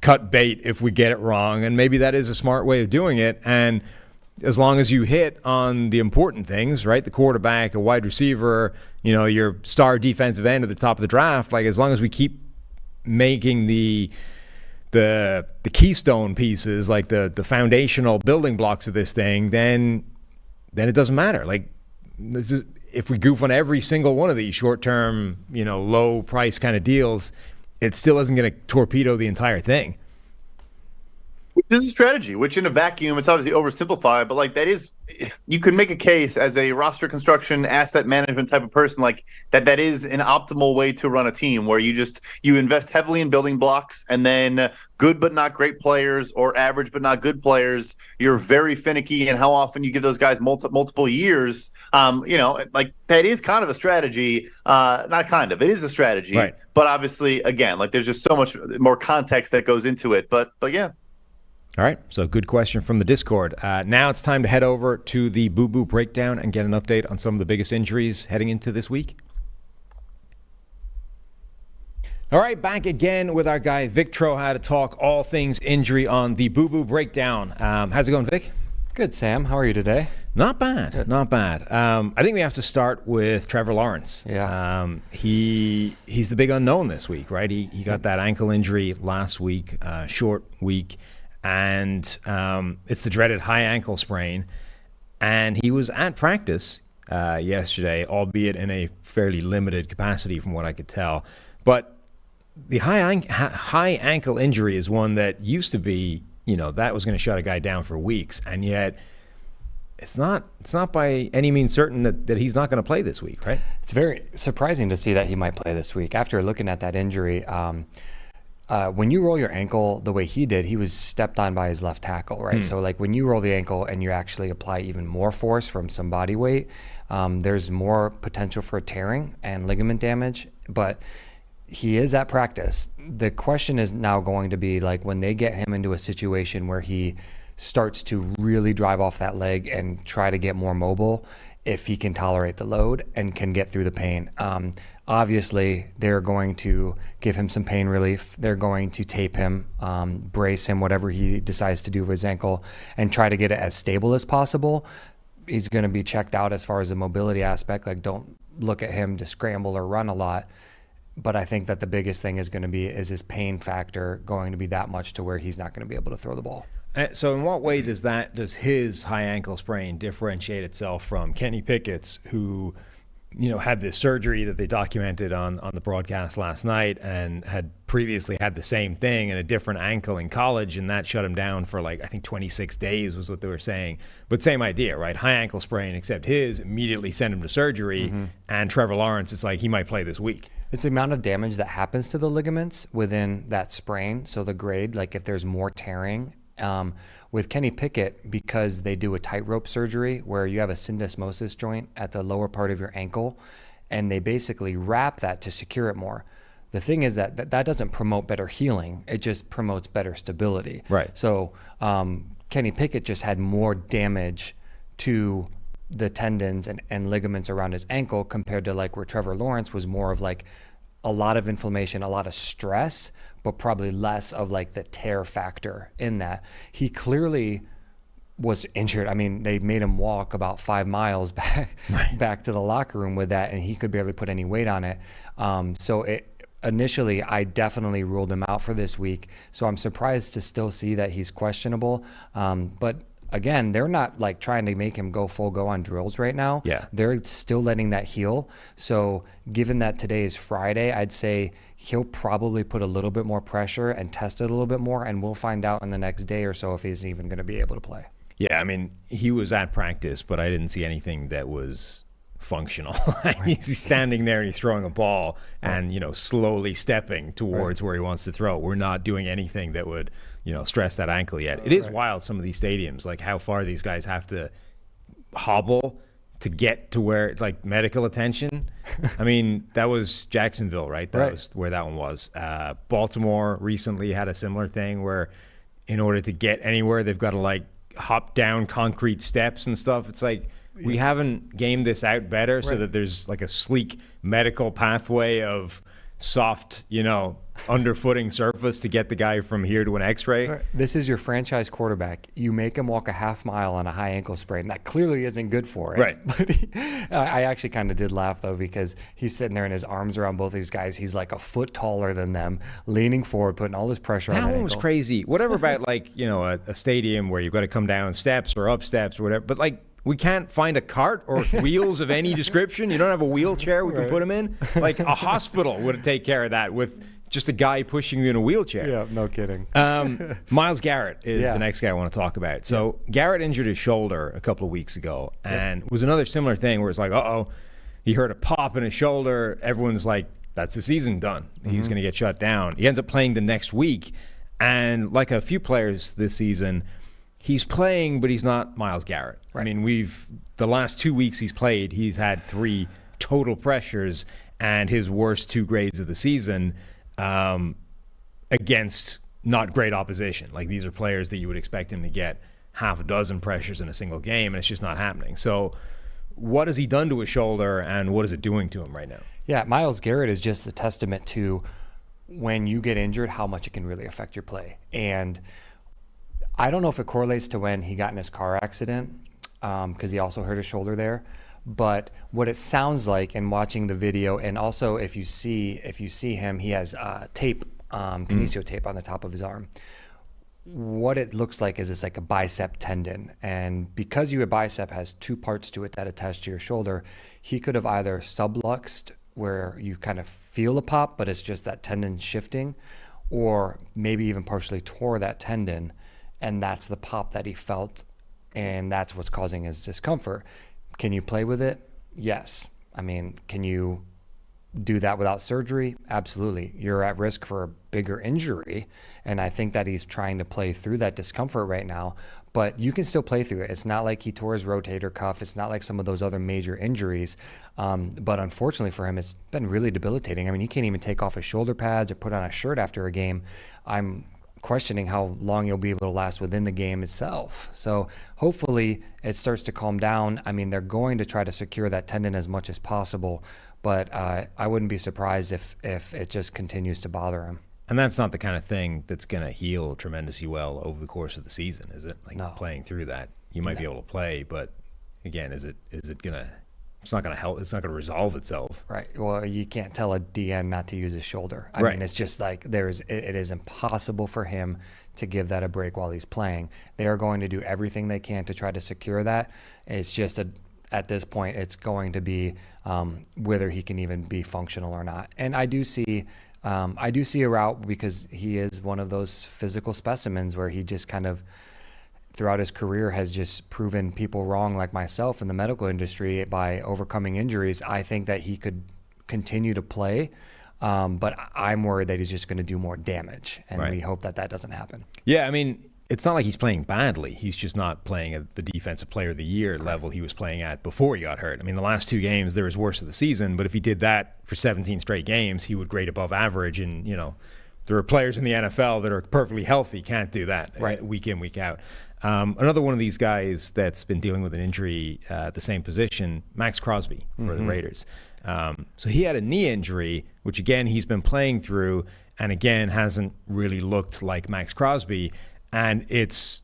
Speaker 5: cut bait if we get it wrong. And maybe that is a smart way of doing it. And as long as you hit on the important things, right? The quarterback, a wide receiver, your star defensive end at the top of the draft, as long as we keep making the keystone pieces, like the foundational building blocks of this thing, then it doesn't matter. If we goof on every single one of these short-term, low price kind of deals, it still isn't going to torpedo the entire thing.
Speaker 7: Which is a strategy, which in a vacuum, it's obviously oversimplified, but that is, you could make a case as a roster construction, asset management type of person, that is an optimal way to run a team, where you invest heavily in building blocks, and then good but not great players, or average but not good players, you're very finicky in how often you give those guys multiple years. That is kind of a strategy. Not kind of, it is a strategy.
Speaker 5: Right.
Speaker 7: But obviously, again, there's just so much more context that goes into it. But yeah.
Speaker 5: All right, so good question from the Discord. Now it's time to head over to the Boo Boo Breakdown and get an update on some of the biggest injuries heading into this week. All right, back again with our guy Vic Troha to talk all things injury on the Boo Boo Breakdown. How's it going, Vic?
Speaker 8: Good, Sam. How are you today?
Speaker 5: Not bad, good. Not bad. I think we have to start with Trevor Lawrence.
Speaker 8: Yeah.
Speaker 5: He's the big unknown this week, right? He got that ankle injury last week, short week. and it's the dreaded high ankle sprain. And he was at practice yesterday, albeit in a fairly limited capacity from what I could tell. But the high ankle injury is one that used to be, that was going to shut a guy down for weeks, and yet it's not by any means certain that he's not going to play this week, right?
Speaker 8: It's very surprising to see that he might play this week. After looking at that injury, when you roll your ankle the way he did, he was stepped on by his left tackle, right? So like when you roll the ankle and you actually apply even more force from some body weight, there's more potential for tearing and ligament damage. But he is at practice. The question is now going to be like when they get him into a situation where he starts to really drive off that leg and try to get more mobile, if he can tolerate the load and can get through the pain. Obviously, they're going to give him some pain relief. They're going to tape him, brace him, whatever he decides to do with his ankle, and try to get it as stable as possible. He's going to be checked out as far as the mobility aspect. Like, don't look at him to scramble or run a lot. But I think that the biggest thing is going to be, is his pain factor going to be that much to where he's not going to be able to throw the ball?
Speaker 5: So in what way does his high ankle sprain differentiate itself from Kenny Pickett's, who had this surgery that they documented on the broadcast last night, and had previously had the same thing in a different ankle in college, and that shut him down for I think 26 days was what they were saying. But same idea, right? High ankle sprain, except his immediately sent him to surgery, and Trevor Lawrence, it's like he might play this week.
Speaker 8: It's the amount of damage that happens to the ligaments within that sprain. So the grade, like if there's more tearing, with Kenny Pickett, because they do a tightrope surgery where you have a syndesmosis joint at the lower part of your ankle, and they basically wrap that to secure it more. The thing is that doesn't promote better healing. It just promotes better stability.
Speaker 5: Right.
Speaker 8: So Kenny Pickett just had more damage to the tendons and ligaments around his ankle compared to where Trevor Lawrence was more of a lot of inflammation, a lot of stress, but probably less of the tear factor in that. He clearly was injured. I mean, they made him walk about 5 miles back to the locker room with that, and he could barely put any weight on it. Initially, I definitely ruled him out for this week. So I'm surprised to still see that he's questionable. But again, they're not trying to make him go on drills right now.
Speaker 5: Yeah.
Speaker 8: They're still letting that heal. So given that today is Friday, I'd say he'll probably put a little bit more pressure and test it a little bit more, and we'll find out in the next day or so if he's even going to be able to play.
Speaker 5: Yeah, I mean, he was at practice, but I didn't see anything that was functional. He's standing there and he's throwing a ball and, slowly stepping towards where he wants to throw. We're not doing anything that would, stress that ankle yet. It is wild, some of these stadiums, how far these guys have to hobble to get to where, medical attention. I mean, that was Jacksonville, right? That was where that one was. Baltimore recently had a similar thing where in order to get anywhere, they've got to, hop down concrete steps and stuff. It's we haven't gamed this out better so that there's a sleek medical pathway of soft, underfooting surface to get the guy from here to an x-ray.
Speaker 8: Right. This is your franchise quarterback. You make him walk a half mile on a high ankle sprain. That clearly isn't good for it.
Speaker 5: Right.
Speaker 8: But I actually kind of did laugh, though, because he's sitting there and his arms around both these guys. He's a foot taller than them, leaning forward, putting all this pressure on that
Speaker 5: one was
Speaker 8: ankle.
Speaker 5: crazy. Whatever about a stadium where you've got to come down steps or up steps or whatever, but we can't find a cart or wheels of any description. You don't have a wheelchair we can put him in. A hospital would take care of that with just a guy pushing you in a wheelchair.
Speaker 8: Yeah, no kidding.
Speaker 5: Myles Garrett is the next guy I want to talk about. So Garrett injured his shoulder a couple of weeks ago, and it was another similar thing where it's he heard a pop in his shoulder. Everyone's like, that's the season done. He's going to get shut down. He ends up playing the next week, and like a few players this season, he's playing, but he's not Myles Garrett. Right. I mean, the last 2 weeks he's played, he's had 3 total pressures and his worst 2 grades of the season against not great opposition. These are players that you would expect him to get half a dozen pressures in a single game, and it's just not happening. So what has he done to his shoulder, and what is it doing to him right now?
Speaker 8: Yeah, Myles Garrett is just the testament to when you get injured, how much it can really affect your play. And I don't know if it correlates to when he got in his car accident, because he also hurt his shoulder there. But what it sounds like in watching the video, and also if you see him, he has tape, kinesio tape on the top of his arm. what it looks like is it's like a bicep tendon. And because your bicep has two parts to it that attach to your shoulder, he could have either subluxed, where you kind of feel a pop, but it's just that tendon shifting, or maybe even partially tore that tendon, and that's the pop that he felt, and that's what's causing his discomfort. Can you play with it? Yes. I mean, can you do that without surgery? Absolutely. You're at risk for a bigger injury, and I think that he's trying to play through that discomfort right now, but you can still play through it. It's not like he tore his rotator cuff. It's not like some of those other major injuries, but unfortunately for him, it's been really debilitating. I mean, he can't even take off his shoulder pads or put on a shirt after a game. I'm questioning how long he'll be able to last within the game itself. So hopefully it starts to calm down. I mean, they're going to try to secure that tendon as much as possible, but I wouldn't be surprised if it just continues to bother him.
Speaker 5: And that's not the kind of thing that's going to heal tremendously well over the course of the season, is it? Like,
Speaker 8: no.
Speaker 5: Playing through that, you might be able to play, but again, is it gonna? It's not going to help. It's not going to resolve itself.
Speaker 8: Right. Well, you can't tell a DN not to use his shoulder. I
Speaker 5: Right.
Speaker 8: mean, it's just like it is impossible for him to give that a break while he's playing. They are going to do everything they can to try to secure that. It's just at this point, it's going to be whether he can even be functional or not. And I do see a route, because he is one of those physical specimens where he just kind of, throughout his career, has just proven people wrong, like myself in the medical industry, by overcoming injuries. I think that he could continue to play, but I'm worried that he's just going to do more damage, and
Speaker 5: Right.
Speaker 8: we hope that doesn't happen.
Speaker 5: Yeah, I mean, it's not like he's playing badly. He's just not playing at the Defensive Player of the Year level he was playing at before he got hurt. I mean, the last two games, they were his worst of the season, but if he did that for 17 straight games, he would grade above average. And, there are players in the NFL that are perfectly healthy, can't do that week in, week out. Another one of these guys that's been dealing with an injury at the same position, Max Crosby for the Raiders. So he had a knee injury, which again, he's been playing through, and again, hasn't really looked like Max Crosby. And it's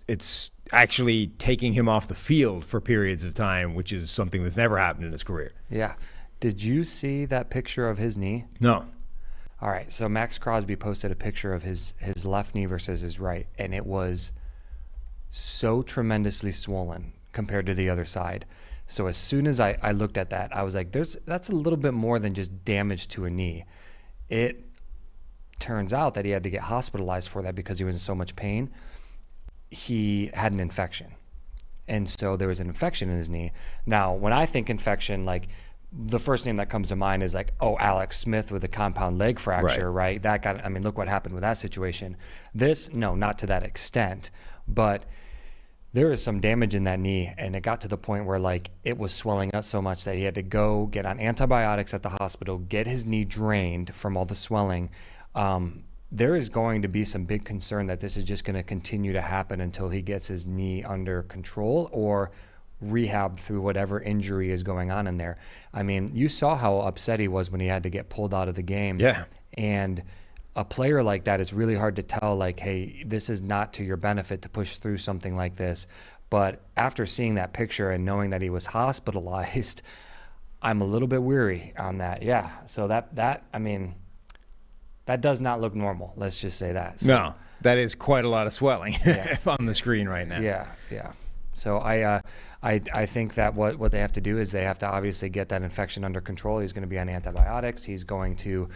Speaker 5: actually taking him off the field for periods of time, which is something that's never happened in his career.
Speaker 8: Yeah. Did you see that picture of his knee?
Speaker 5: No.
Speaker 8: All right. So Max Crosby posted a picture of his left knee versus his right, and it was so tremendously swollen compared to the other side. So as soon as I looked at that, I was like, that's a little bit more than just damage to a knee. It turns out that he had to get hospitalized for that because he was in so much pain. He had an infection, and so there was an infection in his knee. Now, when I think infection, like, the first name that comes to mind is like, oh, Alex Smith with a compound leg fracture, right? That got, I mean, look what happened with that situation. This, no, not to that extent, but there is some damage in that knee, and it got to the point where, like, it was swelling up so much that he had to go get on antibiotics at the hospital, get his knee drained from all the swelling. There is going to be some big concern that this is just going to continue to happen until he gets his knee under control or rehab through whatever injury is going on in there. I mean, you saw how upset he was when he had to get pulled out of the game.
Speaker 5: Yeah.
Speaker 8: And a player like that, it's really hard to tell, like, hey, this is not to your benefit to push through something like this. But after seeing that picture and knowing that he was hospitalized, I'm a little bit weary on that. Yeah. So that I mean, that does not look normal. Let's just say that. So,
Speaker 5: No, that is quite a lot of swelling
Speaker 8: Yes.
Speaker 5: on the screen right now.
Speaker 8: Yeah. So I think that what they have to do is they have to obviously get that infection under control. He's going to be on antibiotics. He's going to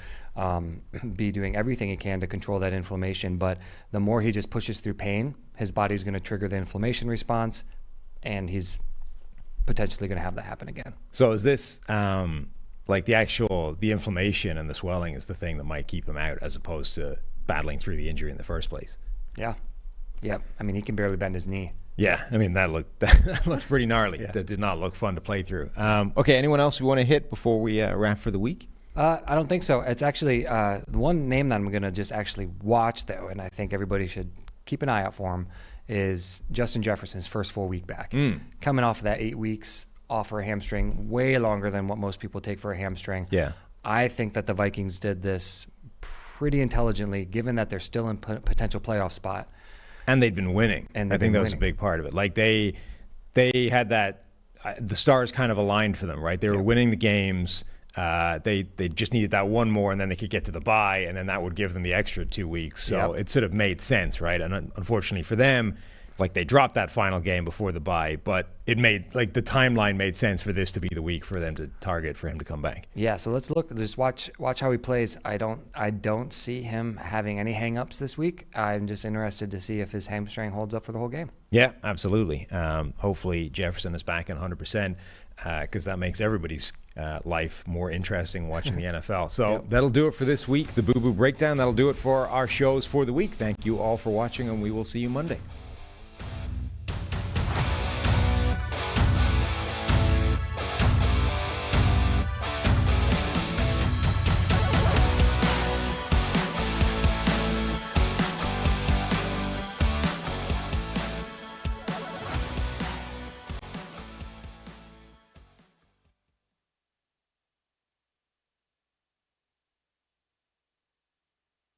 Speaker 8: be doing everything he can to control that inflammation. But the more he just pushes through pain, his body's going to trigger the inflammation response, and he's potentially going to have that happen again.
Speaker 5: So is this like the inflammation and the swelling is the thing that might keep him out, as opposed to battling through the injury in the first place?
Speaker 8: Yeah. Yep. I mean, he can barely bend his knee.
Speaker 5: Yeah, I mean, that looked pretty gnarly.
Speaker 8: Yeah.
Speaker 5: That did not look fun to play through. Okay, anyone else we want to hit before we wrap for the week?
Speaker 8: I don't think so. It's actually one name that I'm going to just actually watch, though, and I think everybody should keep an eye out for him, is Justin Jefferson's first full week back. Coming off of that 8 weeks off for a hamstring, way longer than what most people take for a hamstring.
Speaker 5: Yeah.
Speaker 8: I think that the Vikings did this pretty intelligently, given that they're still in potential playoff spot.
Speaker 5: And they'd been winning.
Speaker 8: And
Speaker 5: I think that was a big part of it. Like they had that, the stars kind of aligned for them, right? They were winning the games. They just needed that one more, and then they could get to the bye, and then that would give them the extra 2 weeks. So it sort of made sense, right? And unfortunately for them, like they dropped that final game before the bye, but it made like the timeline made sense for this to be the week for them to target for him to come back.
Speaker 8: Yeah, so let's look. Just watch how he plays. I don't see him having any hang-ups this week. I'm just interested to see if his hamstring holds up for the whole game.
Speaker 5: Yeah, absolutely. Hopefully Jefferson is back in 100%, because that makes everybody's life more interesting watching the NFL. So that'll do it for this week, the Boo Boo Breakdown. That'll do it for our shows for the week. Thank you all for watching, and we will see you Monday.